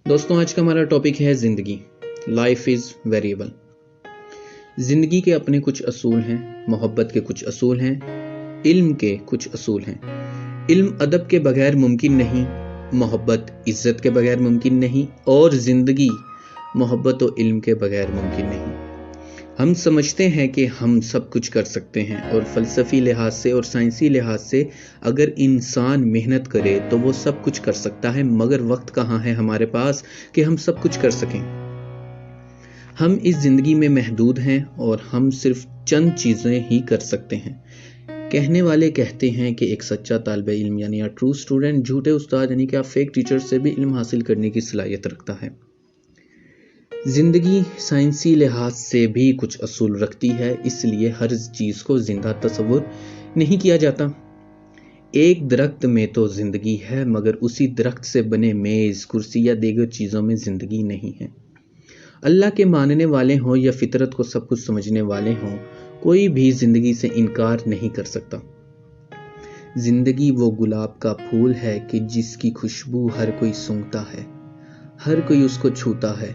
दोस्तों आज का हमारा टॉपिक है ज़िंदगी। Life is variable. ज़िंदगी के अपने कुछ असूल हैं, मोहब्बत के कुछ असूल हैं, इल्म के कुछ असूल हैं। इल्म अदब के बगैर मुमकिन नहीं, मोहब्बत इज़्ज़त के बगैर मुमकिन नहीं और ज़िंदगी मोहब्बत और इल्म के बगैर मुमकिन नहीं। हम समझते हैं कि हम सब कुछ कर सकते हैं और फ़लसफ़ी लिहाज से और साइंसी लिहाज से अगर इंसान मेहनत करे तो वो सब कुछ कर सकता है, मगर वक्त कहाँ है हमारे पास कि हम सब कुछ कर सकें। हम इस ज़िंदगी में महदूद हैं और हम सिर्फ चंद चीज़ें ही कर सकते हैं। कहने वाले कहते हैं कि एक सच्चा तालिब इल्म यानी अ ट्रू स्टूडेंट झूठे उस्ताद यानी कि फेक टीचर से भी इल्म हासिल करने की सलाहियत रखता है। ज़िंदगी साइंसी लिहाज से भी कुछ असूल रखती है, इसलिए हर चीज़ को ज़िंदा तस्वुर नहीं किया जाता। एक दरख्त में तो ज़िंदगी है, मगर उसी दरख्त से बने मेज़, कुर्सी या दीगर चीज़ों में ज़िंदगी नहीं है। अल्लाह के मानने वाले हों या फितरत को सब कुछ समझने वाले हों, कोई भी ज़िंदगी से इनकार नहीं कर सकता। ज़िंदगी वो गुलाब का फूल है कि जिसकी खुशबू हर कोई सूंघता है, हर कोई उसको छूता है,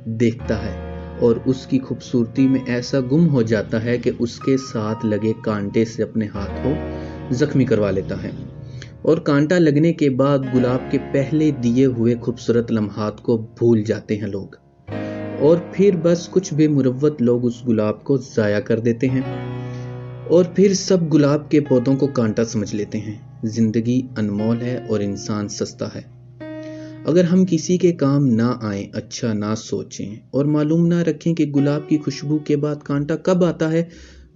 देखता है और उसकी खूबसूरती में ऐसा गुम हो जाता है कि उसके साथ लगे कांटे से अपने हाथ को जख्मी करवा लेता है और कांटा लगने के बाद गुलाब के पहले दिए हुए खूबसूरत लम्हात को भूल जाते हैं लोग और फिर बस कुछ बेमुरव्वत लोग उस गुलाब को ज़ाया कर देते हैं और फिर सब गुलाब के पौधों को कांटा समझ लेते हैं। ज़िंदगी अनमोल है और इंसान सस्ता है। अगर हम किसी के काम ना आए, अच्छा ना सोचें और मालूम ना रखें कि गुलाब की खुशबू के बाद कांटा कब आता है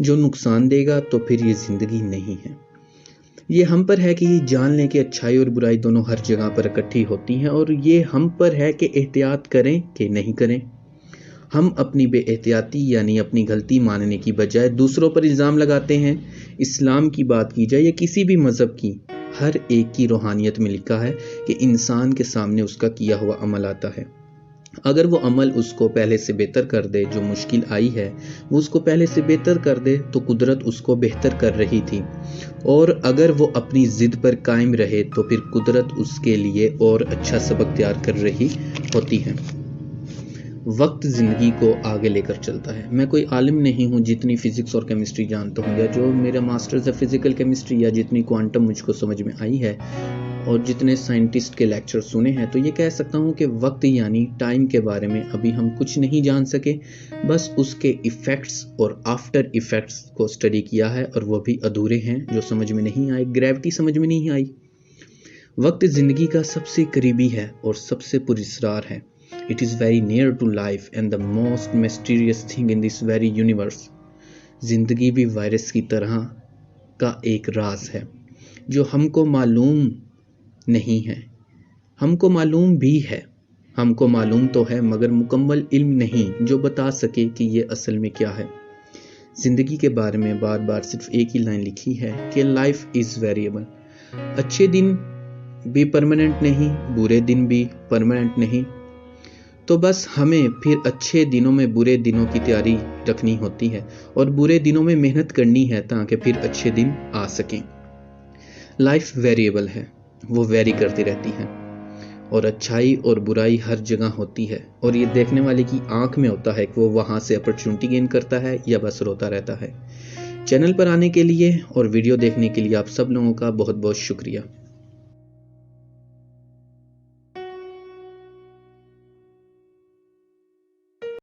जो नुकसान देगा, तो फिर ये ज़िंदगी नहीं है। ये हम पर है कि ये जान लें कि अच्छाई और बुराई दोनों हर जगह पर इकट्ठी होती हैं और ये हम पर है कि एहतियात करें कि नहीं करें। हम अपनी बेएहतियाती यानी अपनी गलती मानने की बजाय दूसरों पर इल्ज़ाम लगाते हैं। इस्लाम की बात की जाए या किसी भी मज़हब की, हर एक की रूहानियत में लिखा है कि इंसान के सामने उसका किया हुआ अमल आता है। अगर वो अमल उसको पहले से बेहतर कर दे, जो मुश्किल आई है वो उसको पहले से बेहतर कर दे, तो कुदरत उसको बेहतर कर रही थी और अगर वो अपनी ज़िद पर कायम रहे तो फिर कुदरत उसके लिए और अच्छा सबक तैयार कर रही होती है। वक्त ज़िंदगी को आगे लेकर चलता है। मैं कोई आलिम नहीं हूँ जितनी फ़िज़िक्स और केमिस्ट्री जानता हूँ या जो मेरा मास्टर्स है फ़िज़िकल केमिस्ट्री या जितनी क्वांटम मुझको समझ में आई है और जितने साइंटिस्ट के लेक्चर सुने हैं, तो ये कह सकता हूँ कि वक्त यानी टाइम के बारे में अभी हम कुछ नहीं जान सके, बस उसके इफ़ेक्ट्स और आफ्टर इफ़ेक्ट्स को स्टडी किया है और वो भी अधूरे हैं, जो समझ में नहीं आए। ग्रेविटी समझ में नहीं आई। वक्त ज़िंदगी का सबसे करीबी है और सबसे पुरअसरार है। It is very near to life and the most mysterious thing in this very universe. ज़िंदगी भी वायरस की तरह का एक राज है जो हमको मालूम नहीं है। हमको मालूम भी है, हमको मालूम तो है मगर मुकम्मल इल्म नहीं जो बता सके कि ये असल में क्या है। ज़िंदगी के बारे में बार बार सिर्फ एक ही लाइन लिखी है कि लाइफ इज़ वेरिएबल। अच्छे दिन भी परमानेंट नहीं, बुरे दिन भी परमानेंट नहीं, तो बस हमें फिर अच्छे दिनों में बुरे दिनों की तैयारी रखनी होती है और बुरे दिनों में मेहनत करनी है ताकि फिर अच्छे दिन आ सकें। लाइफ वेरिएबल है, वो वेरी करती रहती है और अच्छाई और बुराई हर जगह होती है और ये देखने वाले की आंख में होता है कि वो वहाँ से अपॉर्चुनिटी गेन करता है या बस रोता रहता है। चैनल पर आने के लिए और वीडियो देखने के लिए आप सब लोगों का बहुत बहुत शुक्रिया।